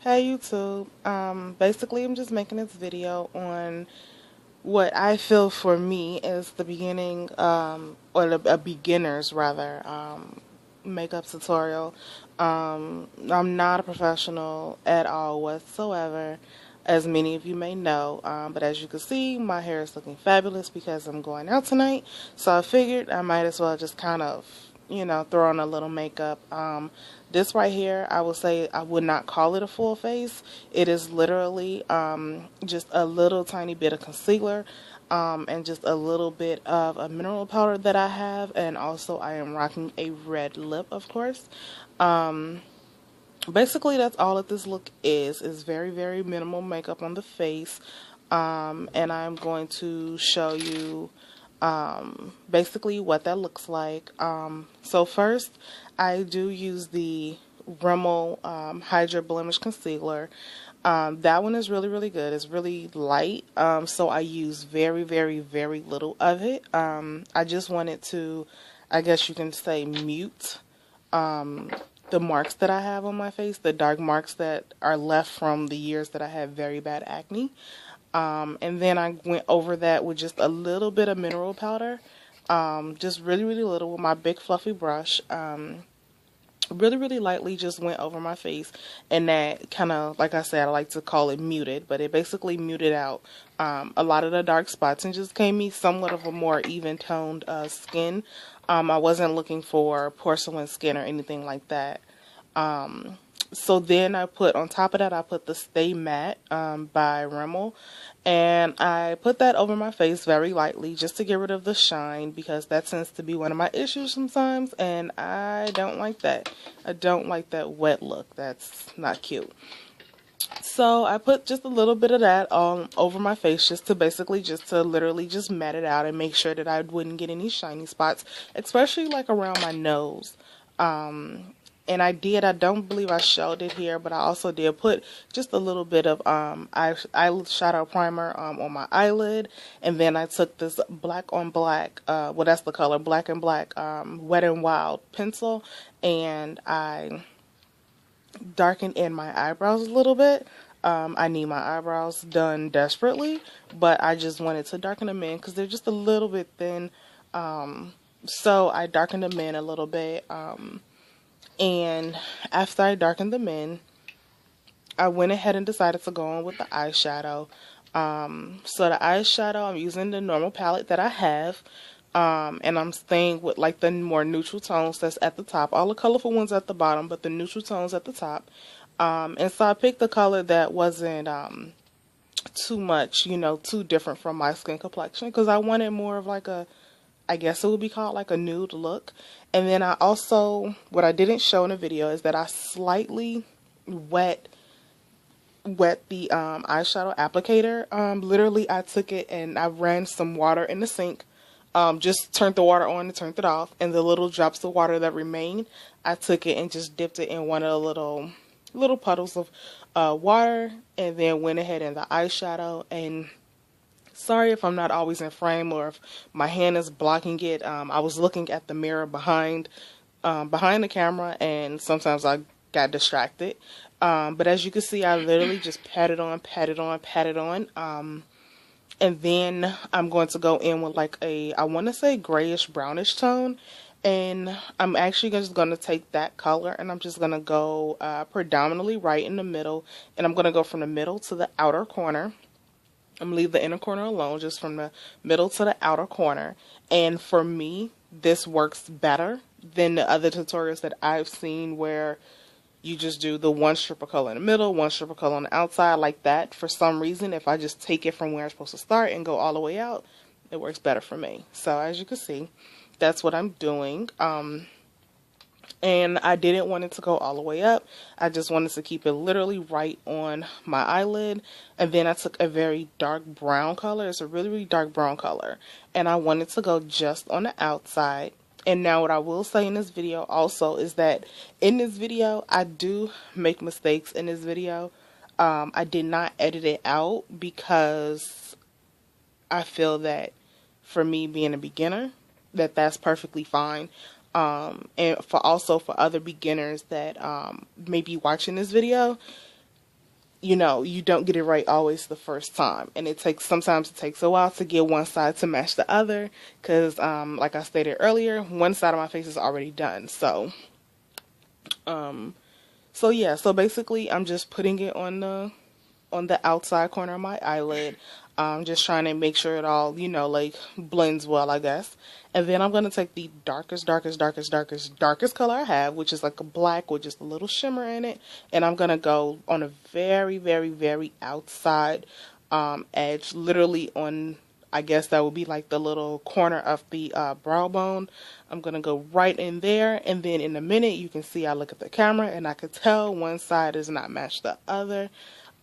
Hey YouTube. Basically I'm just making this video on what I feel for me is the beginning, a beginner's rather, makeup tutorial. I'm not a professional at all whatsoever, as many of you may know, but as you can see, my hair is looking fabulous because I'm going out tonight, so I figured I might as well just kind of, throw on a little makeup. This right here, I will say I would not call it a full face. It is literally just a little tiny bit of concealer, and just a little bit of a mineral powder that I have, and also I am rocking a red lip, of course. Basically, that's all that this look is very, very minimal makeup on the face. And I'm going to show you basically what that looks like. So first, I do use the Rimmel Hydra Blemish Concealer. That one is really, really good. It's really light, so I use very, very, very little of it. I just wanted to, I guess you can say, mute the marks that I have on my face, the dark marks that are left from the years that I had very bad acne. And then I went over that with just a little bit of mineral powder, just really, really little with my big fluffy brush. Really, really lightly just went over my face, and that kind of, like I said, I like to call it muted, but it basically muted out a lot of the dark spots and just gave me somewhat of a more even toned skin. I wasn't looking for porcelain skin or anything like that. So then I put, on top of that, I put the Stay Matte by Rimmel, and I put that over my face very lightly just to get rid of the shine, because that tends to be one of my issues sometimes, and I don't like that. I don't like that wet look. That's not cute. So I put just a little bit of that over my face, just to basically, just to literally just matte it out and make sure that I wouldn't get any shiny spots, especially like around my nose. And I don't believe I showed it here, but I also did put just a little bit of eyeshadow primer on my eyelid, and then I took this black on black, well, that's the color, black and black, Wet and Wild pencil, and I darkened in my eyebrows a little bit. I need my eyebrows done desperately, but I just wanted to darken them in because they're just a little bit thin. So I darkened them in a little bit. And after I darkened them in, I went ahead and decided to go on with the eyeshadow. So the eyeshadow, I'm using the normal palette that I have. And I'm staying with like the more neutral tones that's at the top. All the colorful ones at the bottom, but the neutral tones at the top. And so I picked the color that wasn't too much, too different from my skin complexion, because I wanted more of like a, I guess it would be called like a nude look. And then I also, what I didn't show in the video is that I slightly wet the eyeshadow applicator. Literally I took it and I ran some water in the sink. Just turned the water on and turned it off, and the little drops of water that remained, I took it and just dipped it in one of the little puddles of water, and then went ahead in the eyeshadow. And sorry if I'm not always in frame or if my hand is blocking it. I was looking at the mirror behind the camera, and sometimes I got distracted. But as you can see, I literally just patted on, patted on, patted on. And then I'm going to go in with like a, I want to say grayish brownish tone. And I'm actually just going to take that color and I'm just going to go predominantly right in the middle. And I'm going to go from the middle to the outer corner. I'm going to leave the inner corner alone, just from the middle to the outer corner. And for me, this works better than the other tutorials that I've seen where you just do the one strip of color in the middle, one strip of color on the outside, like that. For some reason, if I just take it from where it's supposed to start and go all the way out, it works better for me. So as you can see, that's what I'm doing. And I didn't want it to go all the way up. I just wanted to keep it literally right on my eyelid. And then I took a very dark brown color. It's a really, really dark brown color. And I wanted to go just on the outside. And now what I will say in this video also is that in this video, I do make mistakes in this video. I did not edit it out because I feel that for me being a beginner, that's perfectly fine. And for other beginners that may be watching this video, you know, you don't get it right always the first time, and sometimes it takes a while to get one side to match the other, because like I stated earlier, one side of my face is already done. So yeah, so basically I'm just putting it on the outside corner of my eyelid. Just trying to make sure it all, you know, like blends well, I guess. And then I'm going to take the darkest color I have, which is like a black with just a little shimmer in it. And I'm going to go on a very outside edge, literally on, I guess that would be like the little corner of the brow bone. I'm going to go right in there, and then in a minute you can see I look at the camera and I could tell one side does not match the other.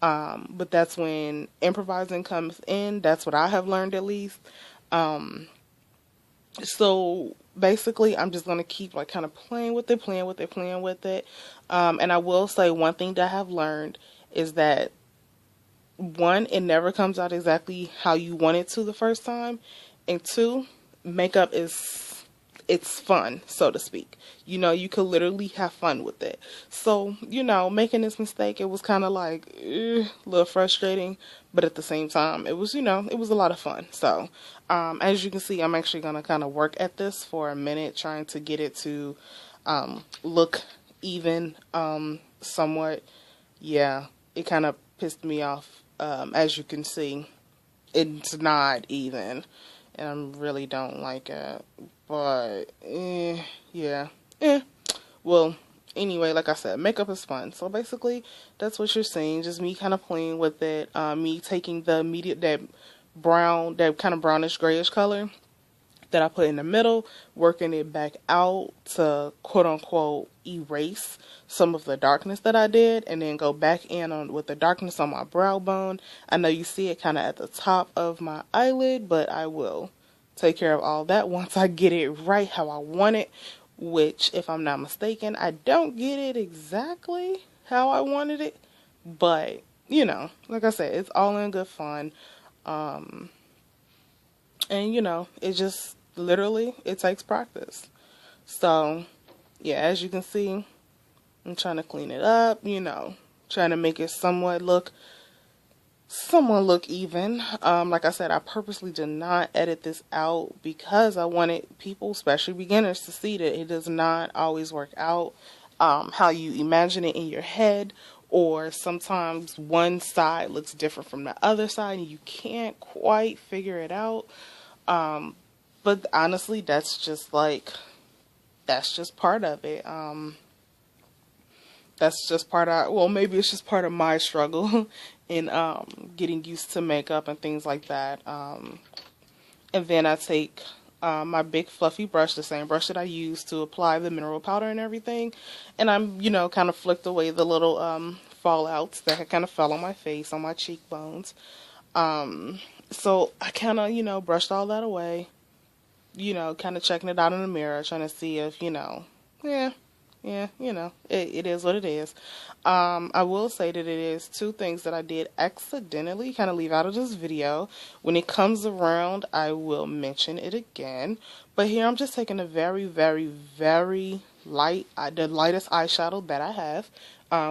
But that's when improvising comes in. That's what I have learned, at least. So basically I'm just going to keep like kind of playing with it. And I will say one thing that I have learned is that, one, it never comes out exactly how you want it to the first time, and two, makeup it's fun, so to speak. You know, you could literally have fun with it. So, you know, making this mistake, it was kind of like a little frustrating, but at the same time, it was, you know, it was a lot of fun. So, as you can see, I'm actually going to kind of work at this for a minute, trying to get it to look even somewhat. Yeah, it kind of pissed me off. As you can see, it's not even, and I really don't like it. But yeah, well, anyway, like I said, makeup is fun. So basically, that's what you're seeing. Just me kind of playing with it. Me taking the that kind of brownish grayish color that I put in the middle, working it back out to quote unquote erase some of the darkness that I did, and then go back in on with the darkness on my brow bone. I know you see it kind of at the top of my eyelid, but I will take care of all that once I get it right how I want it, which, if I'm not mistaken, I don't get it exactly how I wanted it, but you know, like I said, it's all in good fun. And you know, it just literally, it takes practice. So yeah, as you can see, I'm trying to clean it up, you know, trying to make it somewhat look even. Like I said, I purposely did not edit this out because I wanted people, especially beginners, to see that it does not always work out how you imagine it in your head, or sometimes one side looks different from the other side and you can't quite figure it out. But honestly, that's just part of it. That's just well, maybe it's just part of my struggle in getting used to makeup and things like that. And then I take my big fluffy brush, the same brush that I used to apply the mineral powder and everything, and I'm, you know, kind of flicked away the little fallouts that kind of fell on my face, on my cheekbones. So I kind of, you know, brushed all that away, you know, kind of checking it out in the mirror, trying to see if, you know, you know, it is what it is. I will say that it is two things that I did accidentally kind of leave out of this video. When it comes around, I will mention it again. But here I'm just taking a very light, the lightest eyeshadow that I have,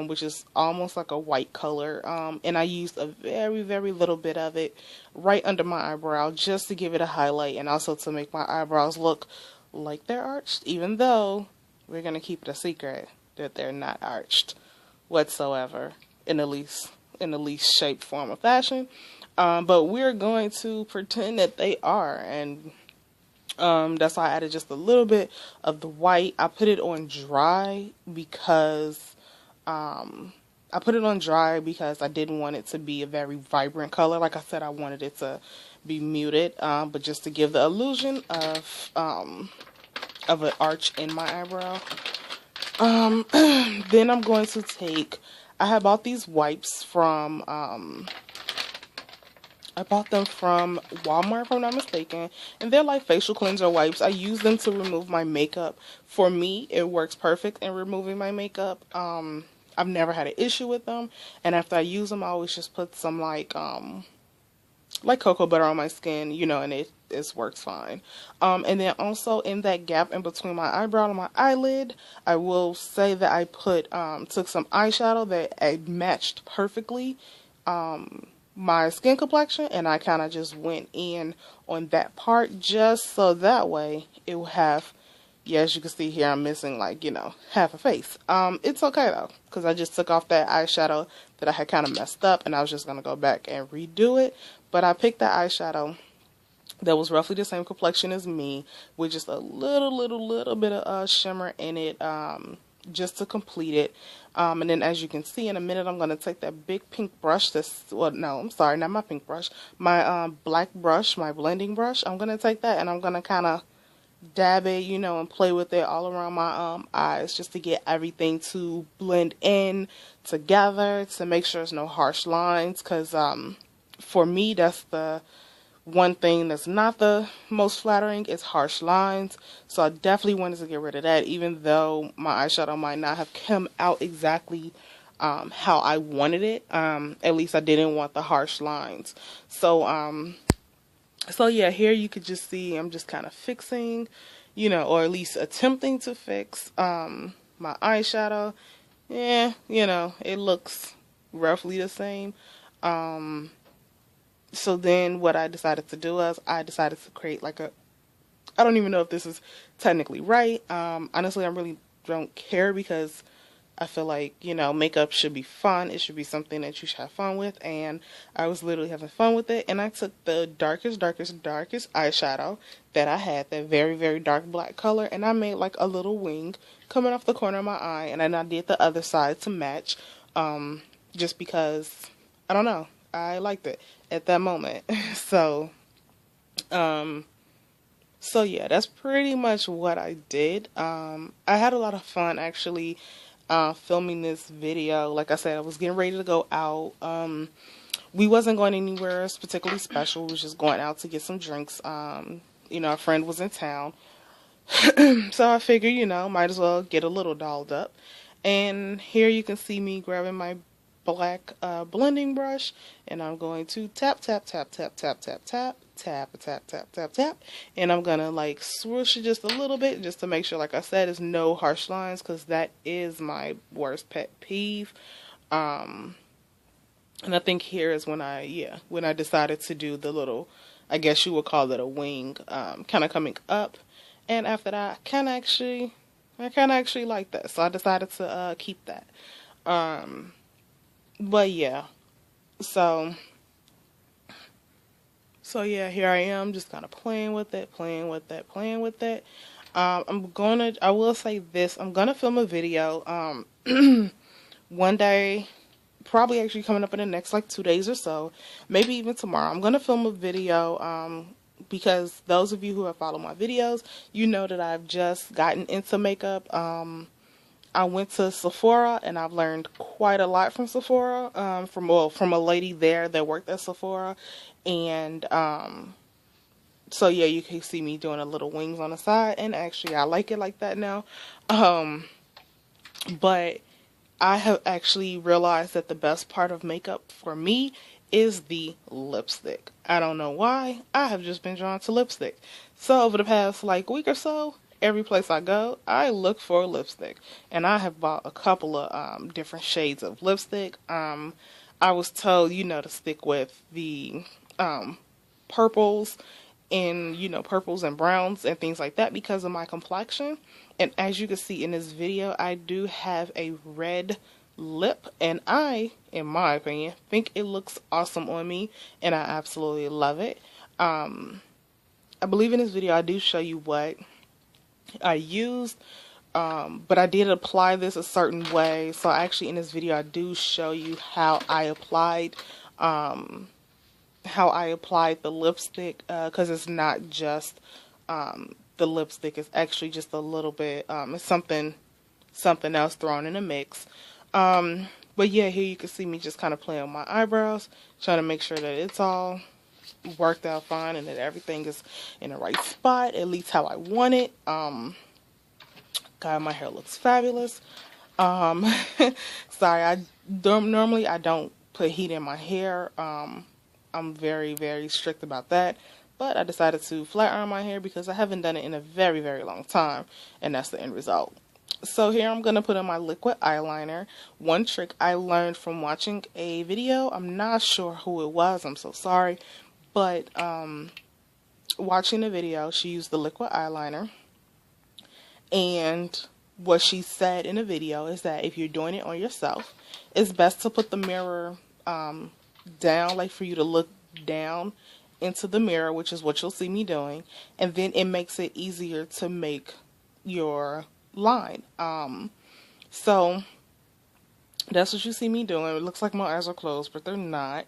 which is almost like a white color. And I used a very little bit of it right under my eyebrow just to give it a highlight, and also to make my eyebrows look like they're arched, even though we're going to keep it a secret that they're not arched whatsoever in the least shape, form, or fashion. But we're going to pretend that they are, and that's why I added just a little bit of the white. I put it on dry because I didn't want it to be a very vibrant color. Like I said, I wanted it to be muted, but just to give the illusion of an arch in my eyebrow. Then I'm going to take, I have bought these wipes from, I bought them from Walmart, if I'm not mistaken, and they're like facial cleanser wipes. I use them to remove my makeup. For me, it works perfect in removing my makeup. I've never had an issue with them, and after I use them, I always just put some like, like cocoa butter on my skin, you know, and it works fine. And then also in that gap in between my eyebrow and my eyelid, I will say that I took some eyeshadow that matched perfectly my skin complexion, and I kind of just went in on that part just so that way it will have, yeah, as you can see here, I'm missing like, you know, half a face. It's okay though, because I just took off that eyeshadow that I had kind of messed up, and I was just going to go back and redo it. But I picked that eyeshadow that was roughly the same complexion as me, with just a little bit of shimmer in it, just to complete it. And then as you can see in a minute, I'm going to take that big pink brush, well, no, I'm sorry, not my pink brush, my black brush, my blending brush. I'm going to take that and I'm going to kind of dab it, you know, and play with it all around my eyes, just to get everything to blend in together, to make sure there's no harsh lines, because for me, that's the one thing that's not the most flattering, is harsh lines. So I definitely wanted to get rid of that, even though my eyeshadow might not have come out exactly how I wanted it. At least I didn't want the harsh lines. So yeah, here you could just see I'm just kind of fixing, you know, or at least attempting to fix my eyeshadow. Yeah, you know, it looks roughly the same. So then what I decided to do is I decided to create like I don't even know if this is technically right. Honestly, I really don't care, because I feel like, you know, makeup should be fun. It should be something that you should have fun with. And I was literally having fun with it. And I took the darkest eyeshadow that I had, that very dark black color. And I made like a little wing coming off the corner of my eye. And then I did the other side to match. Just because, I don't know, I liked it at that moment. So yeah, that's pretty much what I did. I had a lot of fun actually filming this video. Like I said, I was getting ready to go out. We wasn't going anywhere particularly special. We was just going out to get some drinks. You know, a friend was in town. So I figured, you know, might as well get a little dolled up. And here you can see me grabbing my black blending brush, and I'm going to tap, tap, tap, tap, tap, tap, tap, tap, tap, tap, tap, tap, and I'm gonna like swoosh it just a little bit, just to make sure, like I said, there's no harsh lines, because that is my worst pet peeve. And I think here is when I decided to do the little, I guess you would call it a wing, kind of coming up, and after that, I kind of actually like that, so I decided to keep that. But yeah, so yeah, here I am, just kind of playing with it. I will say this, I'm gonna film a video, one day, probably actually coming up in the next like 2 days or so, maybe even tomorrow. I'm gonna film a video, because those of you who have followed my videos, you know that I've just gotten into makeup. I went to Sephora, and I've learned quite a lot from Sephora, from a lady there that worked at Sephora. And so yeah, you can see me doing a little wings on the side, and actually I like it like that now. But I have actually realized that the best part of makeup for me is the lipstick. I don't know why, I have just been drawn to lipstick. So over the past like week or so, every place I go, I look for lipstick, and I have bought a couple of different shades of lipstick. I was told, you know, to stick with the purples, and you know, purples and browns and things like that, because of my complexion. And as you can see in this video, I do have a red lip, and I, in my opinion, think it looks awesome on me, and I absolutely love it. I believe in this video I do show you what I used, but I did apply this a certain way. So actually in this video I do show you how I applied the lipstick, because it's not just the lipstick, it's actually just a little bit, it's something else thrown in the mix. But yeah, here you can see me just kind of playing with my eyebrows, trying to make sure that it's all worked out fine and that everything is in the right spot, at least how I want it. God, my hair looks fabulous. Sorry, normally I don't put heat in my hair. I'm very, very strict about that. But I decided to flat iron my hair because I haven't done it in a very, very long time. And that's the end result. So here I'm going to put on my liquid eyeliner. One trick I learned from watching a video. I'm not sure who it was. I'm so sorry. But watching the video, she used the liquid eyeliner. And what she said in the video is that if you're doing it on yourself, it's best to put the mirror down, like for you to look down into the mirror, which is what you'll see me doing, and then it makes it easier to make your line. So that's what you see me doing. It looks like my eyes are closed, but they're not.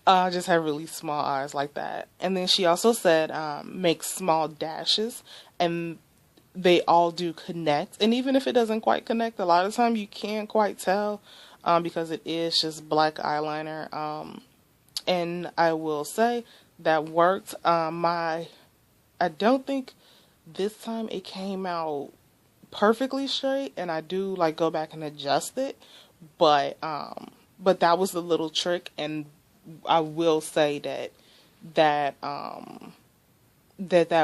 I just have really small eyes like that. And then she also said make small dashes, and they all do connect. And even if it doesn't quite connect, a lot of time you can't quite tell because it is just black eyeliner. And I will say that worked. I don't think this time it came out perfectly straight, and I do like go back and adjust it. But that was the little trick, and I will say that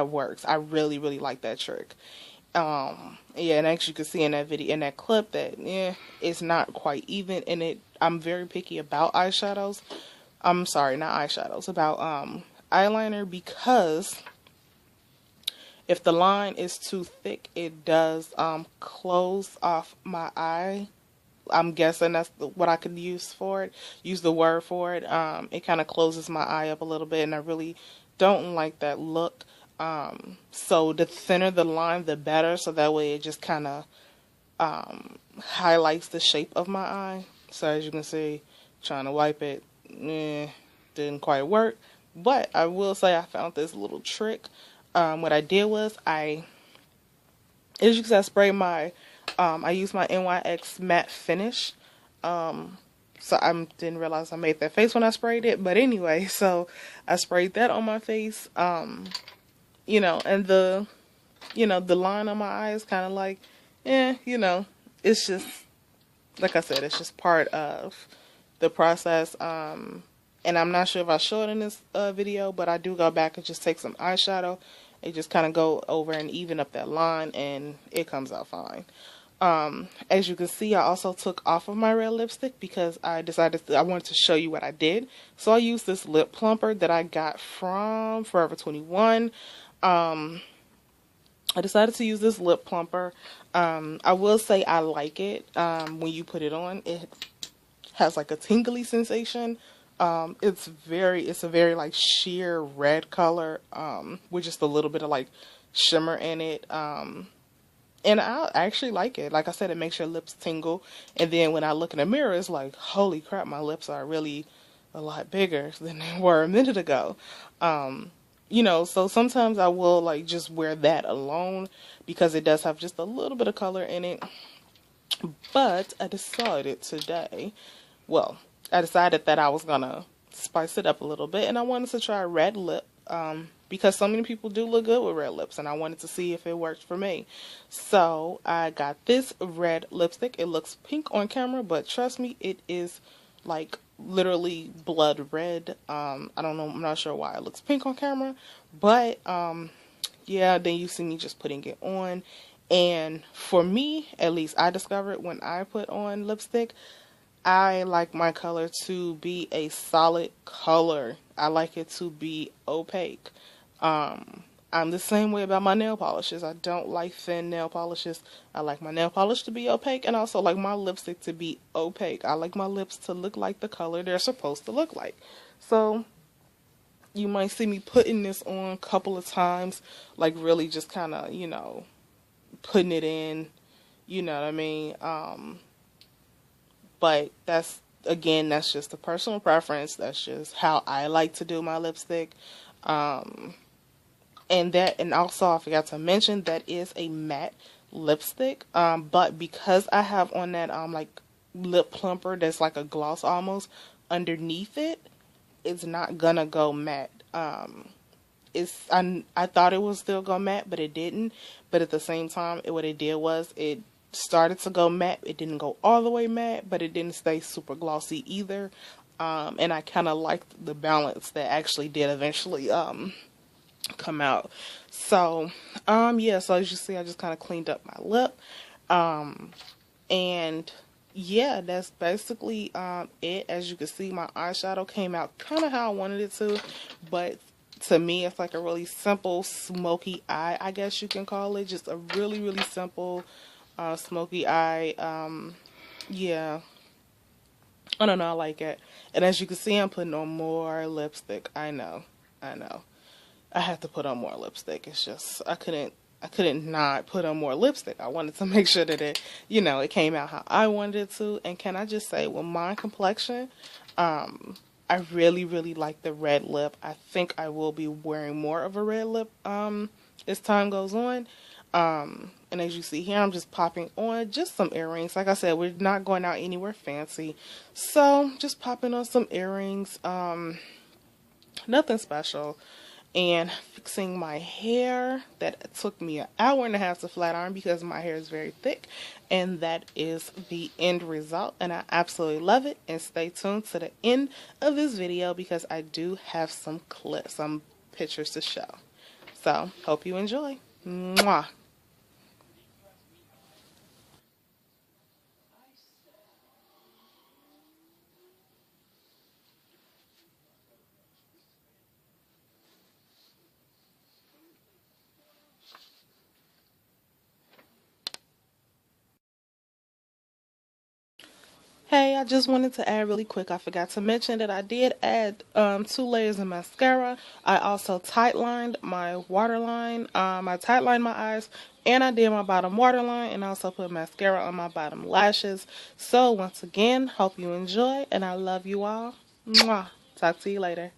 works. I really, really like that trick. Yeah, and as you can see in that video, in that clip, that it's not quite even, and I'm very picky about eyeshadows. I'm sorry, not eyeshadows, about eyeliner, because if the line is too thick, it does close off my eye. I'm guessing that's what I could use the word for it. It kind of closes my eye up a little bit, and I really don't like that look. So the thinner the line, the better, so that way it just kind of highlights the shape of my eye. So as you can see, trying to wipe it, didn't quite work. But I will say I found this little trick. What I did was as you can see, I sprayed I used my NYX matte finish. So I didn't realize I made that face when I sprayed it. But anyway, so I sprayed that on my face. And the line on my eye is kind of like, it's just, like I said, it's just part of the process. And I'm not sure if I showed it in this video, but I do go back and just take some eyeshadow and just kind of go over and even up that line, and it comes out fine. As you can see, I also took off of my red lipstick because I wanted to show you what I did. So I used this lip plumper that I got from Forever 21. I decided to use this lip plumper. I will say I like it. When you put it on, it has like a tingly sensation. It's a very like sheer red color, with just a little bit of like shimmer in it. And I actually like it. Like I said, it makes your lips tingle. And then when I look in the mirror, it's like, holy crap, my lips are really a lot bigger than they were a minute ago. So sometimes I will like just wear that alone because it does have just a little bit of color in it. But I decided that I was gonna spice it up a little bit, and I wanted to try red lip, because so many people do look good with red lips, and I wanted to see if it worked for me. So I got this red lipstick. It looks pink on camera, but trust me, it is like literally blood red. I don't know, I'm not sure why it looks pink on camera, but yeah, then you see me just putting it on. And for me, at least, I discovered when I put on lipstick, I like my color to be a solid color. I like it to be opaque. I'm the same way about my nail polishes. I don't like thin nail polishes. I like my nail polish to be opaque, and also like my lipstick to be opaque. I like my lips to look like the color they're supposed to look like. So you might see me putting this on a couple of times, like really just kind of, putting it in, you know what I mean? But that's just a personal preference. That's just how I like to do my lipstick. And also I forgot to mention that is a matte lipstick. But because I have on that like lip plumper that's like a gloss almost underneath it, it's not gonna go matte. I thought it was still go matte, but it didn't. But at the same time, what it did was it started to go matte. It didn't go all the way matte, but it didn't stay super glossy either. And I kind of liked the balance that actually did eventually come out. So yeah, so as you see, I just kind of cleaned up my lip. And yeah, that's basically it. As you can see, my eyeshadow came out kind of how I wanted it to, but to me it's like a really simple smoky eye, I guess you can call it. Just a really really simple smoky eye. Yeah, I don't know, I like it. And as you can see, I'm putting on more lipstick. I know I have to put on more lipstick. It's just I couldn't not put on more lipstick. I wanted to make sure that it came out how I wanted it to. And can I just say, with my complexion, I really really like the red lip. I think I will be wearing more of a red lip as time goes on. And as you see here, I'm just popping on just some earrings. Like I said, we're not going out anywhere fancy, so just popping on some earrings. Nothing special. And fixing my hair. That took me an hour and a half to flat iron because my hair is very thick. And that is the end result. And I absolutely love it. And stay tuned to the end of this video because I do have some clips, some pictures to show. So, hope you enjoy. Mwah. Hey, I just wanted to add really quick. I forgot to mention that I did add 2 layers of mascara. I also tight lined my waterline. I tight lined my eyes, and I did my bottom waterline, and also put mascara on my bottom lashes. So once again, hope you enjoy, and I love you all. Mwah. Talk to you later.